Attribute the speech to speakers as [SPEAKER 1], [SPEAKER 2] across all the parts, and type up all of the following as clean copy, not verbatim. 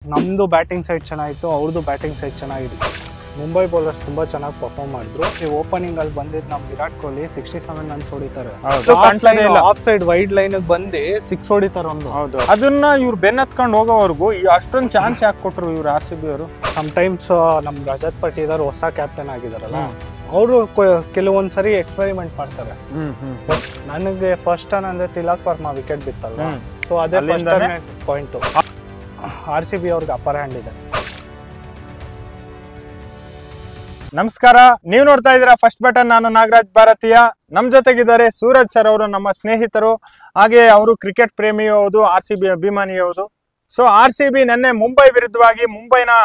[SPEAKER 1] ನಮ್ದು batting side ಚೆನ್ನಾಗಿತ್ತು, ಅವ್ರದ್ದು ಬ್ಯಾಟಿಂಗ್ ಸೈಡ್ ಚೆನ್ನಾಗಿತ್ತು. ಮುಂಬೈ ಬೌಲರ್ಸ್ ತುಂಬಾ ಚೆನ್ನಾಗಿ ಪರ್ಫಾರ್ಮ್ ಮಾಡಿದ್ರು. ಈ ಓಪನಿಂಗ್ ಅಲ್ಲಿ ಬಂದಿದ್ದು ನಮ್ ವಿರಾಟ್ ಕೊಹ್ಲಿ 67 ರನ್ಸ್ ಹೊಡಿತಾರೆ. ಆಫ್ ಸೈಡ್ ವೈಡ್ ಲೈನ್ ಬಂದು 6 ಹೊಡಿತಾರೆ ಒಂದು.
[SPEAKER 2] ಅದನ್ನ ಇವ್ರು ಬೆನ್ನತ್ಕೊಂಡು ಹೋಗೋವರೆಗೂ ಅಷ್ಟೊಂದು ಚಾನ್ಸ್ ಯಾಕೆ ಕೊಟ್ರು ಇವ್ರು RCB ಅವರು?
[SPEAKER 1] ಟೈಮ್ಸ್ ನಮ್ ರಜತ್ ಪಟ್ಟಿದಾರ್ ಹೊಸ ಕ್ಯಾಪ್ಟನ್ ಆಗಿದಾರಲ್ಲ, ಅವರು ಕೆಲವೊಂದ್ಸರಿ ಎಕ್ಸ್ಪೆರಿಮೆಂಟ್ ಮಾಡ್ತಾರೆ. ನನಗೆ ಫಸ್ಟ್ ಟರ್ನ್ ಅಂದ್ರೆ ತಿಲಕ್ ವರ್ಮಾ ವಿಕೆಟ್ ಬಿತ್ತಲ್ವಾ, ಸೊ ಅದೇ ಫಸ್ಟ್ ಪಾಯಿಂಟ್. RCB ಅವ್ರಿಗೆ ಅಪ್ಪರ್ ಹ್ಯಾಂಡ್ ಇದೆ.
[SPEAKER 2] ನಮಸ್ಕಾರ, ನೀವು ನೋಡ್ತಾ ಇದ್ದೀರಾ ಫಸ್ಟ್ ಬಟನ್. ನಾನು ನಾಗರಾಜ್ ಭಾರತೀಯ. ನಮ್ ಜೊತೆಗಿದ್ದಾರೆ ಸೂರಜ್ ಸರ್ ಅವರು, ನಮ್ಮ ಸ್ನೇಹಿತರು. ಹಾಗೆ ಅವರು ಕ್ರಿಕೆಟ್ ಪ್ರೇಮಿಯೂ ಹೌದು, RCB ಅಭಿಮಾನಿಯೂ ಹೌದು. ಸೊ RCB ನೆನ್ನೆ ಮುಂಬೈ ವಿರುದ್ಧವಾಗಿ ಮುಂಬೈನ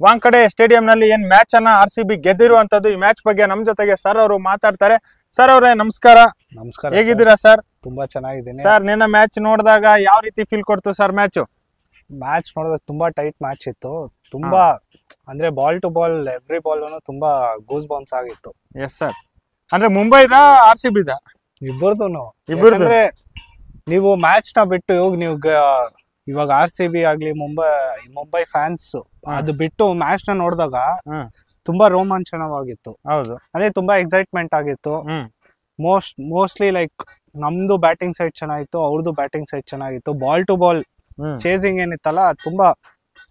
[SPEAKER 2] ವಾಂಕಡೆ ಸ್ಟೇಡಿಯಂ ನಲ್ಲಿ ಏನ್ ಮ್ಯಾಚ್ ಅನ್ನ RCB ಗೆದ್ದಿರುವಂತದ್ದು. ಈ ಮ್ಯಾಚ್ ಬಗ್ಗೆ ನಮ್ ಜೊತೆಗೆ ಸರ್ ಅವರು ಮಾತಾಡ್ತಾರೆ. ಸರ್ ಅವರೇ ನಮಸ್ಕಾರ.
[SPEAKER 1] ನಮಸ್ಕಾರ.
[SPEAKER 2] ಹೇಗಿದ್ದೀರಾ ಸರ್?
[SPEAKER 1] ತುಂಬಾ ಚೆನ್ನಾಗಿದ್ದೀನಿ
[SPEAKER 2] ಸರ್. ನಿನ್ನ ಮ್ಯಾಚ್ ನೋಡಿದಾಗ ಯಾವ ರೀತಿ ಫೀಲ್ ಕೊಡ್ತು ಸರ್?
[SPEAKER 1] ಮ್ಯಾಚ್ ನೋಡಿದಾಗ ತುಂಬಾ ಟೈಟ್ ಮ್ಯಾಚ್ ಇತ್ತು. ತುಂಬಾ ಅಂದ್ರೆ ball to ball every ball ತುಂಬಾ ಗೂಸ್ ಬೌನ್ಸ್ ಆಗಿತ್ತು.
[SPEAKER 2] Yes sir. ಅಂದ್ರೆ ಮುಂಬೈದ RCB ದ
[SPEAKER 1] ಇಬ್ಬರದು.
[SPEAKER 2] ಅಂದ್ರೆ
[SPEAKER 1] ನೀವು ಮ್ಯಾಚ್ ನ ಬಿಟ್ಟು ಇವಾಗ RCB ಆಗ್ಲಿ ಮುಂಬೈ ಫ್ಯಾನ್ಸ್ ಅದು ಬಿಟ್ಟು ಮ್ಯಾಚ್ ನ ನೋಡಿದಾಗ ತುಂಬಾ ರೋಮಾಂಚನವಾಗಿತ್ತು.
[SPEAKER 2] ಹೌದು,
[SPEAKER 1] ಅಂದ್ರೆ ತುಂಬಾ ಎಕ್ಸೈಟ್ಮೆಂಟ್ ಆಗಿತ್ತು. ಮೋಸ್ಟ್ಲಿ ಲೈಕ್ ನಮ್ದು ಬ್ಯಾಟಿಂಗ್ ಸೈಡ್ ಚೆನ್ನಾಗಿತ್ತು, ಅವ್ರದ್ದು ಬ್ಯಾಟಿಂಗ್ ಸೈಡ್ ಚೆನ್ನಾಗಿತ್ತು. ಬಾಲ್ ಟು ಬಾಲ್ ಚೇಸಿಂಗ್ ಏನಿತ್ತಲ್ಲ ತುಂಬಾ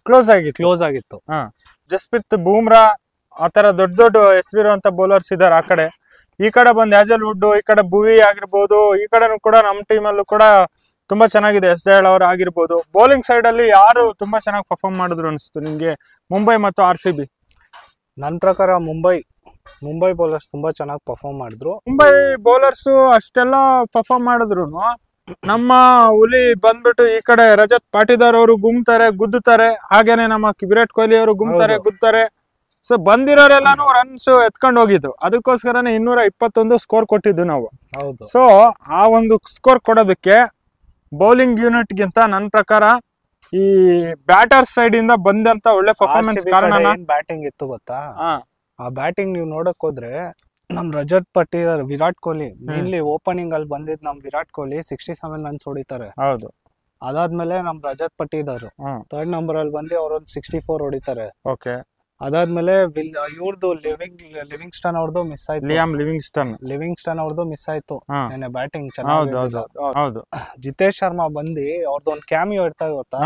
[SPEAKER 2] ಕ್ಲೋಸ್
[SPEAKER 1] ಆಗಿತ್ತು.
[SPEAKER 2] ಜಸ್ಪ್ರೀತ್ ಬೂಮ್ರಾ ಆತರ ದೊಡ್ಡ ದೊಡ್ಡ ಹೆಸರಿರುವಂತ ಬೌಲರ್ಸ್ ಇದಾರೆ. ಆ ಕಡೆ ಈ ಕಡೆ ಬಂದ್ ಹ್ಯಾಜಲ್ವುಡ್, ಈ ಕಡೆ ಭುವಿ ಆಗಿರ್ಬೋದು, ಈ ಕಡೆನೂ ಕೂಡ ನಮ್ಮ ಟೀಮ್ ಅಲ್ಲೂ ಕೂಡ ತುಂಬಾ ಚೆನ್ನಾಗಿದೆ. ಎಸ್ ದಯಾಳ್ ಅವರು ಆಗಿರ್ಬೋದು. ಬೌಲಿಂಗ್ ಸೈಡ್ ಅಲ್ಲಿ ಯಾರು ತುಂಬಾ ಚೆನ್ನಾಗಿ ಪರ್ಫಾರ್ಮ್ ಮಾಡಿದ್ರು ಅನಿಸ್ತು ನಿಮ್ಗೆ, ಮುಂಬೈ ಮತ್ತು RCB?
[SPEAKER 1] ನನ್ನ ಪ್ರಕಾರ ಮುಂಬೈ ಬೌಲರ್ಸ್ ತುಂಬಾ ಚೆನ್ನಾಗಿ ಪರ್ಫಾರ್ಮ್ ಮಾಡಿದ್ರು.
[SPEAKER 2] ಮುಂಬೈ ಬೌಲರ್ಸ್ ಅಷ್ಟೆಲ್ಲ ಪರ್ಫಾರ್ಮ್ ಮಾಡಿದ್ರು ನಮ್ಮ ಹುಲಿ ಬಂದ್ಬಿಟ್ಟು ಈ ಕಡೆ ರಜತ್ ಪಾಟಿದಾರ್ ಅವರು ಗುದ್ದುತ್ತಾರೆ. ಹಾಗೇನೆ ನಮ್ಮ ವಿರಾಟ್ ಕೊಹ್ಲಿ ಅವರು ಗುದ್ದುತ್ತಾರೆ. ಸೊ ಬಂದಿರೋರೆಲ್ಲಾನು ರನ್ಸ್ ಎತ್ಕೊಂಡು ಹೋಗಿದ್ದು. ಅದಕ್ಕೋಸ್ಕರನೇ 221 ಸ್ಕೋರ್ ಕೊಟ್ಟಿದ್ದು ನಾವು. ಸೊ ಆ ಒಂದು ಸ್ಕೋರ್ ಕೊಡೋದಕ್ಕೆ ಬೌಲಿಂಗ್ ಯೂನಿಟ್ ಗಿಂತ ನನ್ನ ಪ್ರಕಾರ ಈ ಬ್ಯಾಟರ್ ಸೈಡ್ ಇಂದ ಬಂದಂತ ಒಳ್ಳೆ ಪರ್ಫಾರ್ಮೆನ್ಸ್ ಕಾರಣ
[SPEAKER 1] ಬ್ಯಾಟಿಂಗ್ ಇತ್ತು ಗೊತ್ತಾ. ಆ ಬ್ಯಾಟಿಂಗ್ ನೀವು ನೋಡಕ್ ಹೋದ್ರೆ ನಮ್ ರಜತ್ ಪಟ್ಟಿದಾರ್, ವಿರಾಟ್ ಕೊಹ್ಲಿ ಮೇನ್ಲಿ ಓಪನಿಂಗ್ ಅಲ್ಲಿ ಬಂದಿದ್ ನಮ್ ವಿರಾಟ್ ಕೊಹ್ಲಿ 67 ರನ್ಸ್ ಹೊಡಿತಾರೆ.
[SPEAKER 2] ಹೌದು.
[SPEAKER 1] ಅದಾದ್ಮೇಲೆ ನಮ್ ರಜತ್ ಪಟ್ಟಿದಾರ್ ಥರ್ಡ್ ನಂಬರ್ ಅಲ್ಲಿ ಬಂದು ಅವ್ರೊಂದು 64 ಹೊಡಿತಾರೆ.
[SPEAKER 2] ಓಕೆ. ಅದಾದ್ಮೇಲೆ
[SPEAKER 1] ಇವ್ರದ್ದು ಲಿವಿಂಗ್ಸ್ಟನ್ ಅವ್ರದ್ದು ಮಿಸ್ ಆಯ್ತು. ಲಿವಿಂಗ್ಸ್ಟನ್ ಅವ್ರದ್ದು ಮಿಸ್ ಆಯ್ತು. ಬ್ಯಾಟಿಂಗ್ ಚೆನ್ನಾಗಿ. ಜಿತೇಶ್ ಶರ್ಮಾ ಬಂದು ಅವ್ರದ್ದು ಒಂದು ಕ್ಯಾಮಿಯೋ ಇರ್ತಾ ಗೊತ್ತಾ.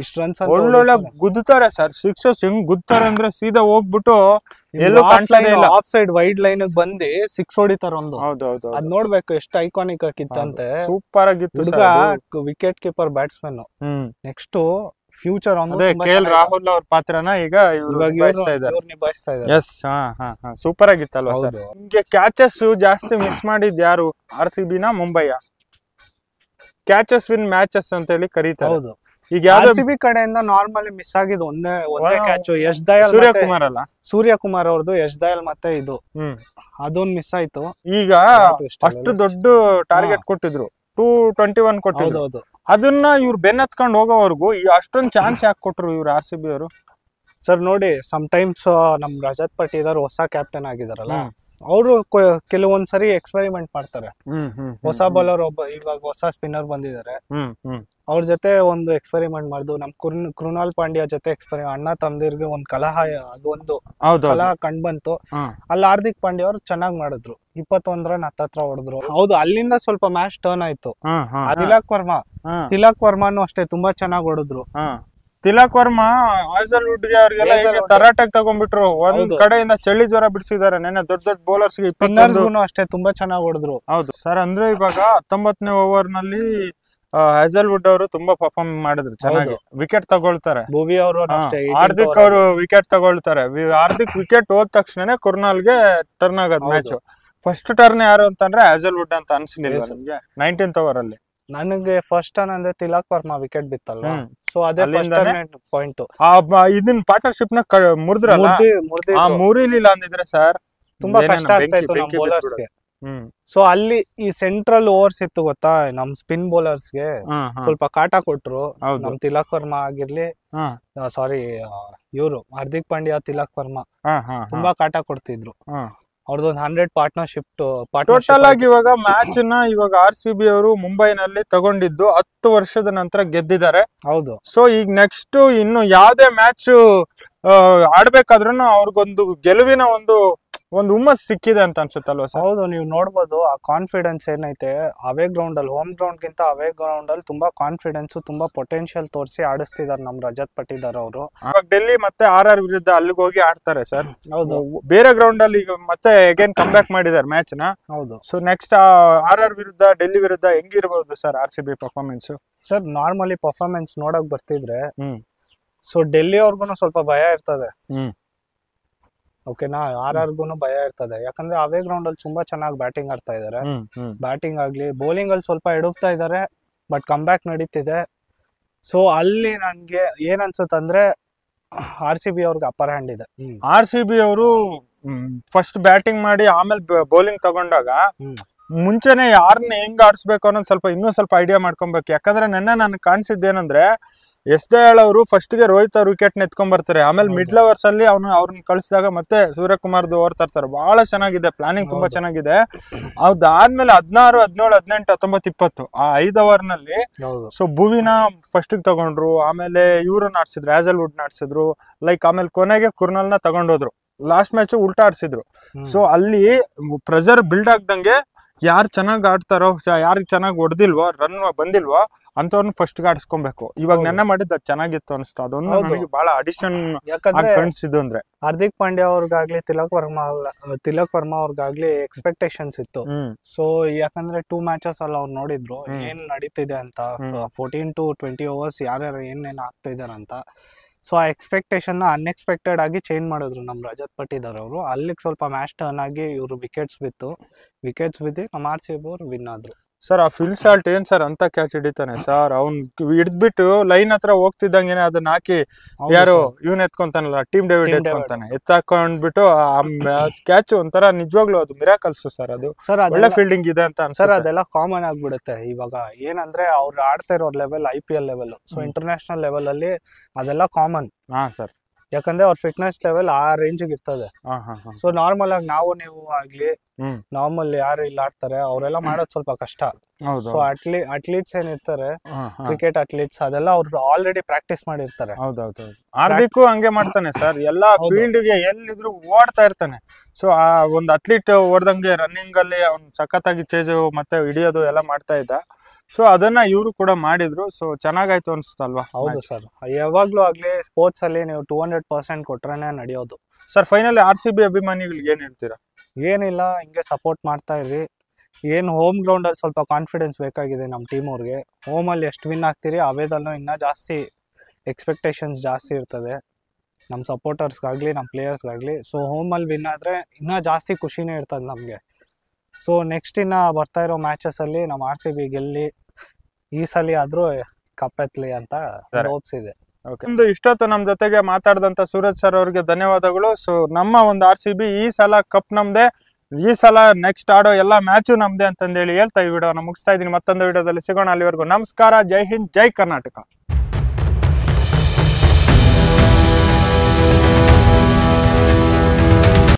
[SPEAKER 1] ಇಷ್ಟು ರನ್ಸ್
[SPEAKER 2] ಒಳ್ಳೊಳ್ಳೆ ಗುದ್ದುತ್ತಾರೆ ಸರ್. ಸಿಕ್ಸಸ್ ಹೆಂಗ್ ಗುದ್ತಾರೆ ಅಂದ್ರೆ ಸೀದಾ ಹೋಗ್ಬಿಟ್ಟು ಎಲ್ಲೂ
[SPEAKER 1] ಆಫ್ ಸೈಡ್ ವೈಡ್ ಲೈನ್ ಬಂದು 6 ಹೊಡಿತಾರ ಒಂದು. ಅದ್ ನೋಡ್ಬೇಕು ಎಷ್ಟು ಐಕಾನಿಕ್ ಆಗಿತ್ತಂತೆ.
[SPEAKER 2] ಸೂಪರ್ ಆಗಿತ್ತು
[SPEAKER 1] ಹುಡುಗ. Wicket keeper batsman. Next future
[SPEAKER 2] KL Rahul ಅವ್ರ ಪಾತ್ರನ ಈಗ ನಿಭಾಯಿಸ್ತಾ ಇದ್ದಾರೆ. ಸೂಪರ್ ಆಗಿತ್ತಲ್ವಾ ಸರ್? ನಿಮ್ಗೆ ಕ್ಯಾಚಸ್ ಜಾಸ್ತಿ ಮಿಸ್ ಮಾಡಿದ್ ಯಾರು, RCB ನ ಮುಂಬೈಯ? ಕ್ಯಾಚಸ್ ವಿನ್ ಮ್ಯಾಚಸ್ ಅಂತ ಹೇಳಿ ಕರೀತಾರೆ.
[SPEAKER 1] ಹೌದು. ಈಗ RCB ಕಡೆಯಿಂದ ನಾರ್ಮಲಿ ಮಿಸ್ ಆಗಿದ್ದು ಒಂದೇ ಕ್ಯಾಚ್. ಯಶ್ ದಯಾಳ್, ಸೂರ್ಯಕುಮಾರ್ ಅವ್ರದ್ದು, ಯಶ್ ದಯಾಳ್ ಮತ್ತೆ ಇದು ಅದೊಂದು ಮಿಸ್ ಆಯ್ತು.
[SPEAKER 2] ಈಗ ಅಷ್ಟು ದೊಡ್ಡ ಟಾರ್ಗೆಟ್ ಕೊಟ್ಟಿದ್ರು, 221 ಕೊಟ್ಟಿದ್ರು. ಅದನ್ನ ಇವ್ರು ಬೆನ್ನತ್ಕೊಂಡು ಹೋಗೋವರೆಗೂ ಅಷ್ಟೊಂದು ಚಾನ್ಸ್ ಯಾಕೆ ಕೊಟ್ರು ಇವ್ರು RCB ಅವರು?
[SPEAKER 1] ಸರ್ ನೋಡಿ, ಟೈಮ್ಸ್ ನಮ್ ರಜತ್ ಪಟ್ಟಿದಾರ್ ಹೊಸ ಕ್ಯಾಪ್ಟನ್ ಆಗಿದಾರಲ್ಲ, ಅವರು ಕೆಲವೊಂದ್ಸರಿ ಎಕ್ಸ್ಪೆರಿಮೆಂಟ್ ಮಾಡ್ತಾರೆ. ಹೊಸ ಬೌಲರ್ ಇವಾಗ ಹೊಸ ಸ್ಪಿನ್ನರ್ ಬಂದಿದ್ದಾರೆ, ಅವ್ರ ಜೊತೆ ಒಂದು ಎಕ್ಸ್ಪೆರಿಮೆಂಟ್ ಮಾಡುದು. ನಮ್ ಕೃಣಾಲ್ ಪಾಂಡ್ಯ ಜೊತೆ ಅಣ್ಣ ತಮ್ಮದಿರ್ಗೆ ಒಂದ್ ಕಲಹ, ಅದೊಂದು ಕಲಹ ಕಂಡ್ ಬಂತು. ಅಲ್ಲಿ ಹಾರ್ದಿಕ್ ಪಾಂಡ್ಯ ಅವ್ರು ಚೆನ್ನಾಗ್ ಮಾಡಿದ್ರು, 21 ರನ್ ಹತ್ತತ್ರ ಹೊಡೆದ್ರು. ಹೌದು, ಅಲ್ಲಿಂದ ಸ್ವಲ್ಪ ಮ್ಯಾಚ್ ಟರ್ನ್ ಆಯ್ತು. ತಿಲಕ್ ವರ್ಮಾನು ಅಷ್ಟೇ ತುಂಬಾ ಚೆನ್ನಾಗ್ ಹೊಡೆದ್ರು.
[SPEAKER 2] ತಿಲಕ್ ವರ್ಮಾ ಹ್ಯಾಜಲ್ವುಡ್ ಗೆ ಅವ್ರಿಗೆಲ್ಲ ತರಾಟೆಗೆ ತಗೊಂಡ್ಬಿಟ್ರು. ಒಂದ್ ಕಡೆಯಿಂದ ಚಳಿ ಜ್ವರ ಬಿಡಿಸಿದಾರೆ. ನೆನ್ನೆ ದೊಡ್ಡ ದೊಡ್ಡ ಬೌಲರ್ಸ್
[SPEAKER 1] ಅಷ್ಟೇ ತುಂಬಾ ಚೆನ್ನಾಗಿ ಹೊಡೆದ್ರು.
[SPEAKER 2] ಹೌದು ಸರ್. ಅಂದ್ರೆ ಇವಾಗ 19ನೇ ಓವರ್ ನಲ್ಲಿ ಹ್ಯಾಜಲ್ವುಡ್ ಅವರು ತುಂಬಾ ಪರ್ಫಾರ್ಮ್ ಮಾಡಿದ್ರು, ಚೆನ್ನಾಗಿ ವಿಕೆಟ್ ತಗೊಳ್ತಾರೆ.
[SPEAKER 1] ಭುವಿ ಅವರು,
[SPEAKER 2] ಹಾರ್ದಿಕ್ ಅವರು ವಿಕೆಟ್ ತಗೊಳ್ತಾರೆ. ಹಾರ್ದಿಕ್ ವಿಕೆಟ್ ಹೋದ ತಕ್ಷಣ ಕುರ್ನಾಲ್ಗೆ ಟರ್ನ್ ಆಗದ್ ಮ್ಯಾಚ್. ಫಸ್ಟ್ ಟರ್ನ್ ಯಾರು ಅಂತಂದ್ರೆ ಹ್ಯಾಜಲ್ವುಡ್ ಅಂತ ಅನ್ಸಲಿಲ್ಲ ನಿಮ್ಗೆ 19th ಓವರ್ ಅಲ್ಲಿ?
[SPEAKER 1] ನನಗೆ ಫಸ್ಟ್ ಟರ್ನ್ ಅಂದ್ರೆ ತಿಲಕ್ ವರ್ಮಾ ವಿಕೆಟ್ ಬಿತ್ತಲ್ವಾ, ಸೊ ಅದೇ ಪಾಯಿಂಟ್.
[SPEAKER 2] ಇದನ್ ಪಾರ್ಟ್ನರ್ಶಿಪ್ ನ ಮುರಿದ್ರಲ್ಲ, ಮುರಿಲಿಲ್ಲ ಅಂದಿದ್ರೆ ಸರ್
[SPEAKER 1] ತುಂಬಾ ಕಷ್ಟ ಆಗ್ತಾ ಇತ್ತು ನಮ್ ಬೌಲರ್ಸ್ಗೆ. ಸೊ ಅಲ್ಲಿ ಈ ಸೆಂಟ್ರಲ್ ಓವರ್ಸ್ ಇತ್ತು ಗೊತ್ತಾ, ನಮ್ ಸ್ಪಿನ್ ಬೌಲರ್ಸ್ಗೆ ಸ್ವಲ್ಪ ಕಾಟ ಕೊಟ್ರು. ನಮ್ ತಿಲಕ್ ವರ್ಮಾ ಆಗಿರ್ಲಿ, ಸಾರಿ ಇವ್ರು ಹಾರ್ದಿಕ್ ಪಾಂಡ್ಯ, ತಿಲಕ್ ವರ್ಮಾ ತುಂಬಾ ಕಾಟ ಕೊಡ್ತಿದ್ರು. ಅವ್ರದ್ದೊಂದು 100 ಪಾರ್ಟ್ನರ್ಶಿಪ್
[SPEAKER 2] ಟೋಟಲ್ ಆಗಿ ಇವಾಗ ಮ್ಯಾಚ್ ನ ಇವಾಗ RCB ಅವರು ಮುಂಬೈನಲ್ಲಿ ತಗೊಂಡಿದ್ದು 10 ವರ್ಷದ ನಂತರ ಗೆದ್ದಿದ್ದಾರೆ.
[SPEAKER 1] ಹೌದು.
[SPEAKER 2] ಸೊ ಈಗ ನೆಕ್ಸ್ಟ್ ಇನ್ನು ಯಾವ್ದೇ ಮ್ಯಾಚ್ ಆಡ್ಬೇಕಾದ್ರೂ ಅವ್ರಿಗೊಂದು ಗೆಲುವಿನ ಒಂದು ಹುಮ್ಮಸ್ ಸಿಕ್ಕಿದೆ ಅಂತ ಅನ್ಸುತ್ತಲ್ವಾ ಸರ್?
[SPEAKER 1] ಹೌದು, ನೀವು ನೋಡ್ಬೋದು ಆ ಕಾನ್ಫಿಡೆನ್ಸ್ ಏನೈತೆ ಅವೇ ಗ್ರೌಂಡ್ ಅಲ್ಲಿ, ಹೋಮ್ ಗ್ರೌಂಡ್ ಗಿಂತ ಅವೇ ಗ್ರೌಂಡ್ ಅಲ್ಲಿ ತುಂಬಾ ಕಾನ್ಫಿಡೆನ್ಸ್, ತುಂಬಾ ಪೊಟೆನ್ಶಿಯಲ್ ತೋರಿಸಿ ಆಡಿಸ್ತಿದಾರೆ ನಮ್ ರಜತ್ ಪಟ್ಟಿದಾರ್ ಅವರು.
[SPEAKER 2] ಡೆಲ್ಲಿ ಮತ್ತೆ RR ವಿರುದ್ಧ ಅಲ್ಲಿಗೆ ಹೋಗಿ ಆಡ್ತಾರೆ ಸರ್.
[SPEAKER 1] ಹೌದು,
[SPEAKER 2] ಬೇರೆ ಗ್ರೌಂಡ್ ಅಲ್ಲಿ ಈಗ ಮತ್ತೆ ಅಗೇನ್ ಕಮ್ ಬ್ಯಾಕ್ ಮಾಡಿದ್ದಾರೆ ಮ್ಯಾಚ್ ನ.
[SPEAKER 1] ಹೌದು.
[SPEAKER 2] ಸೊ ನೆಕ್ಸ್ಟ್ RR ವಿರುದ್ಧ ಡೆಲ್ಲಿ ವಿರುದ್ಧ ಹೆಂಗಿರ್ಬೋದು sir RCB performance?
[SPEAKER 1] Sir normally performance ನೋಡಕ್ ಬರ್ತಿದ್ರೆ ಸೊ ಡೆಲ್ಲಿ ಅವ್ರಿಗೂ ಸ್ವಲ್ಪ ಭಯ ಇರ್ತದೆ. ಓಕೆನಾ, RRಗೂ ಭಯ ಇರ್ತದೆ. ಯಾಕಂದ್ರೆ ಅವೇ ಗ್ರೌಂಡ್ ಅಲ್ಲಿ ತುಂಬಾ ಚೆನ್ನಾಗಿ ಬ್ಯಾಟಿಂಗ್ ಆಡ್ತಾ ಇದಾರೆ. ಬ್ಯಾಟಿಂಗ್ ಆಗ್ಲಿ, ಬೌಲಿಂಗ್ ಅಲ್ಲಿ ಸ್ವಲ್ಪ ಎಡುತ್ತಾ ಇದಾರೆ, ಬಟ್ ಕಮ್ ಬ್ಯಾಕ್ ನಡೀತಿದೆ. ಸೊ ಅಲ್ಲಿ ನನ್ಗೆ ಏನ್ ಅನ್ಸುತ್ತಂದ್ರೆ RCB ಅವ್ರಿಗೆ ಅಪ್ಪರ್ ಹ್ಯಾಂಡ್ ಇದೆ.
[SPEAKER 2] RCB ಅವರು ಫಸ್ಟ್ ಬ್ಯಾಟಿಂಗ್ ಮಾಡಿ ಆಮೇಲೆ ಬೌಲಿಂಗ್ ತಗೊಂಡಾಗ ಮುಂಚೆನೆ ಯಾರನ್ನ ಹೆಂಗ್ ಆಡಿಸ್ಬೇಕು ಅನ್ನೋದು ಇನ್ನೂ ಸ್ವಲ್ಪ ಐಡಿಯಾ ಮಾಡ್ಕೊಬೇಕು. ಯಾಕಂದ್ರೆ ನನ್ಗೆ ಕಾಣಿಸಿದ್ದೇನಂದ್ರೆ ಎಸ್ ದಯಾಳ್ ಅವರು ಫಸ್ಟ್ ಗೆ ರೋಹಿತ್ ಅವ್ರ ವಿಕೆಟ್ ನೆತ್ಕೊಂಡ್ ಬರ್ತಾರೆ, ಆಮೇಲೆ ಮಿಡ್ಲ್ ಓವರ್ಸ್ ಅಲ್ಲಿ ಅವ್ರನ್ನ ಕಳಿಸಿದಾಗ ಮತ್ತೆ ಸೂರ್ಯಕುಮಾರ್ದು ಓವರ್ ತರ್ತಾರೆ. ಬಹಳ ಚೆನ್ನಾಗಿದೆ, ಪ್ಲಾನಿಂಗ್ ತುಂಬಾ ಚೆನ್ನಾಗಿದೆ. ಅದಾದ್ಮೇಲೆ 16, 17, 18, 19, 20 ಆ 5 ಓವರ್ ನಲ್ಲಿ ಸೊ ಭುವಿನ ಫಸ್ಟ್ ತಗೊಂಡ್ರು, ಆಮೇಲೆ ಇವ್ರನ್ನ ಆಡ್ಸಿದ್ರು, ಹ್ಯಾಸಲ್ವುಡ್ ಆಡ್ಸಿದ್ರು, ಲೈಕ್ ಆಮೇಲೆ ಕೊನೆಗೆ ಕುರ್ನಲ್ನ ತಗೊಂಡೋದ್ರು. ಲಾಸ್ಟ್ ಮ್ಯಾಚ್ ಉಲ್ಟಾ ಆಡ್ಸಿದ್ರು. ಸೊ ಅಲ್ಲಿ ಪ್ರೆಷರ್ ಬಿಲ್ಡ್ ಆಗ್ದಂಗೆ ಯಾರು ಚೆನ್ನಾಗಿ ಆಡ್ತಾರೋ, ಯಾರಿಗೆ ಚೆನ್ನಾಗಿ ಹೊಡೆದಿಲ್ವೋ, ರನ್ ಬಂದಿಲ್ವೋ ಅಂತವ್ರನ್ನ ಫಸ್ಟ್ ಆಡಿಸ್ಕೊಬೇಕು. ಇವಾಗ ನೆನ್ನೆ ಮಾಡಿದ್ದು ಚೆನ್ನಾಗಿತ್ತು ಅನಿಸ್ತು. ಅದೊಂದು ನನಗೆ ಬಹಳ ಅಡಿಷನ್ ಕಾಣಿಸಿದ್ದು ಅಂದ್ರೆ
[SPEAKER 1] ಹಾರ್ದಿಕ್ ಪಾಂಡ್ಯ ಅವ್ರಿಗಾಗ್ಲಿ ತಿಲಕ್ ವರ್ಮಾ ಅವ್ರಿಗಾಗ್ಲಿ ಎಕ್ಸ್ಪೆಕ್ಟೇಷನ್ಸ್ ಇತ್ತು. ಸೊ ಯಾಕಂದ್ರೆ 2 ಮ್ಯಾಚಸ್ ಅಲ್ಲಿ ಅವ್ರು ನೋಡಿದ್ರು ಏನ್ ನಡೀತಿದೆ ಅಂತ, 14 to 20 ಓವರ್ಸ್ ಯಾರ್ಯಾರು ಏನೇನ್ ಆಗ್ತಾ ಇದಾರೆ ಅಂತ. ಸೊ ಆ ಎಕ್ಸ್ಪೆಕ್ಟೇಷನ್ ನ ಅನ್ಎಕ್ಸ್ಪೆಕ್ಟೆಡ್ ಆಗಿ ಚೇಂಜ್ ಮಾಡಿದ್ರು ನಮ್ ರಜತ್ ಪಟ್ಟಿದಾರ್ ಅವರು. ಅಲ್ಲಿಗೆ ಸ್ವಲ್ಪ ಮ್ಯಾಚ್ ಟರ್ನ್ ಆಗಿ ಇವ್ರು ವಿಕೆಟ್ಸ್ ಬಿದ್ದು ನಮ್ಮ RCB ಅವ್ರು ವಿನ್ ಆದ್ರು.
[SPEAKER 2] ಸರ್ ಆ ಫಿಲ್ ಸಾಲ್ಟ್ ಏನ್ ಸರ್ ಅಂತ ಕ್ಯಾಚ್ ಹಿಡಿತಾನೆ ಸರ್, ಅವ್ನ್ ಹಿಡಿದ್ಬಿಟ್ಟು ಲೈನ್ ಹತ್ರ ಹೋಗ್ತಿದ್ದಂಗೆ ಅದನ್ನ ಹಾಕಿ ಯಾರು ಇವನ್ ಎತ್ಕೊಂತಾನಲ್ಲ, ಟೀಮ್ ಡೇವಿಡ್ ಎತ್ಕೊಂತಾನೆ, ಎತ್ತಾಕೊಂಡ್ಬಿಟ್ಟು ಕ್ಯಾಚ್ ಒಂಥರ ನಿಜವಾಗ್ಲೂ ಅದು ಮಿರಾಕಲ್ಸ್ ಸರ್. ಅದು ಒಳ್ಳೆ ಫೀಲ್ಡಿಂಗ್ ಇದೆ ಅಂತ
[SPEAKER 1] ಸರ್. ಅದೆಲ್ಲ ಕಾಮನ್ ಆಗ್ಬಿಡುತ್ತೆ ಇವಾಗ. ಏನಂದ್ರೆ ಅವ್ರು ಆಡ್ತಾ ಇರೋ level IPL level, so international level ಅಲ್ಲಿ ಅದೆಲ್ಲ ಕಾಮನ್.
[SPEAKER 2] ಹಾ ಸರ್,
[SPEAKER 1] ಯಾಕಂದ್ರೆ ಅವ್ರ ಫಿಟ್ನೆಸ್ ಲೆವೆಲ್ ಆ ರೇಂಜ್ ಇರ್ತದೆ. ಸೊ ನಾರ್ಮಲ್ ಆಗಿ ನೀವು ಆಗ್ಲಿ, ನಾರ್ಮಲ್ ಯಾರು ಇಲ್ಲಿ ಆಡ್ತಾರೆ ಅವರೆಲ್ಲ ಮಾಡೋದು ಸ್ವಲ್ಪ ಕಷ್ಟ. ಸೊ ಅಟ್ಲೀಟ್ಸ್ ಏನಿರ್ತಾರೆ, ಕ್ರಿಕೆಟ್ ಅಟ್ಲೀಟ್ಸ್, ಅದೆಲ್ಲ ಅವ್ರು ಆಲ್ರೆಡಿ ಪ್ರಾಕ್ಟೀಸ್ ಮಾಡಿರ್ತಾರೆ.
[SPEAKER 2] ಹೌದೌದು. ಹಾರ್ದಿಕ್ ಹಂಗೆ ಮಾಡ್ತಾನೆ ಸರ್, ಎಲ್ಲಾ ಫೀಲ್ಡ್ ಗೆ ಎಲ್ಲಿದ್ರು ಓಡ್ತಾ ಇರ್ತಾನೆ. ಸೊ ಆ ಒಂದು ಅತ್ಲೀಟ್ ಓಡ್ದಂಗೆ ರನ್ನಿಂಗ್ ಅಲ್ಲಿ ಅವ್ನು ಸಖತ್ತಾಗಿ ಚೇಜು ಮತ್ತೆ ಹಿಡಿಯೋದು ಎಲ್ಲ ಮಾಡ್ತಾ ಇದ್ದ. ಸೊ ಅದನ್ನ ಇವರು ಕೂಡ ಮಾಡಿದ್ರು. ಸೊ ಚೆನ್ನಾಗಾಯ್ತು ಅನ್ಸುತ್ತಲ್ವಾ?
[SPEAKER 1] ಹೌದು ಸರ್, ಯಾವಾಗ್ಲೂ ಆಗ್ಲಿ ಸ್ಪೋರ್ಟ್ಸ್ ಅಲ್ಲಿ ನೀವು 200% ಕೊಟ್ರೇನೆ ನಡೆಯೋದು.
[SPEAKER 2] ಸರ್ ಫೈನಲಿ RCB ಅಭಿಮಾನಿಗಳಿಗೆ ಏನ್ ಹೇಳ್ತೀರಾ?
[SPEAKER 1] ಏನಿಲ್ಲ, ಹಿಂಗೆ ಸಪೋರ್ಟ್ ಮಾಡ್ತಾ ಇರ್ರಿ. ಏನ್ ಹೋಮ್ ಗ್ರೌಂಡ್ ಅಲ್ಲಿ ಸ್ವಲ್ಪ ಕಾನ್ಫಿಡೆನ್ಸ್ ಬೇಕಾಗಿದೆ ನಮ್ಮ ಟೀಮ್ ಅವ್ರಿಗೆ. ಹೋಮ್ ಅಲ್ಲಿ ಎಷ್ಟು ವಿನ್ ಆಗ್ತೀರಿ ಅವೇದಲ್ಲೂ ಇನ್ನ ಜಾಸ್ತಿ ಎಕ್ಸ್ಪೆಕ್ಟೇಷನ್ಸ್ ಜಾಸ್ತಿ ಇರ್ತದೆ ನಮ್ಮ ಸಪೋರ್ಟರ್ಸ್ಗಾಗ್ಲಿ ನಮ್ಮ ಪ್ಲೇಯರ್ಸ್ಗಾಗ್ಲಿ. ಸೊ ಹೋಮ್ ಅಲ್ಲಿ ವಿನ್ ಆದ್ರೆ ಇನ್ನ ಜಾಸ್ತಿ ಖುಷಿನೇ ಇರ್ತದೆ ನಮ್ಗೆ. ಸೊ ನೆಕ್ಸ್ಟ್ ಇನ್ನ ಬರ್ತಾ ಇರೋ ಮ್ಯಾಚಸ್ ಅಲ್ಲಿ ನಮ್ಮ RCB ಗೆಲ್ಲಿ ಈ ಸಲ ಆದ್ರೂ ಕಪ್ಪೆತ್ಲಿ ಅಂತ ಹೋಪ್ಸ್ ಇದೆ.
[SPEAKER 2] ಒಂದು ಇಷ್ಟೊತ್ತು ನಮ್ ಜೊತೆಗೆ ಮಾತಾಡಿದಂತ ಸೂರಜ್ ಸರ್ ಅವ್ರಿಗೆ ಧನ್ಯವಾದಗಳು. ಸೊ ನಮ್ಮ ಒಂದು RCB ಈ ಸಲ ಕಪ್ ನಮ್ದೆ, ಈ ಸಲ ನೆಕ್ಸ್ಟ್ ಆಡೋ ಎಲ್ಲಾ ಮ್ಯಾಚು ನಮ್ದೆ ಅಂತಂದೇಳಿ ಹೇಳ್ತಾ ಈ ವಿಡಿಯೋನ ಮುಗಿಸ್ತಾ ಇದೀನಿ. ಮತ್ತೊಂದು ವಿಡಿಯೋದಲ್ಲಿ ಸಿಗೋಣ. ಅಲ್ಲಿವರೆಗೂ ನಮಸ್ಕಾರ. ಜೈ ಹಿಂದ್, ಜೈ ಕರ್ನಾಟಕ.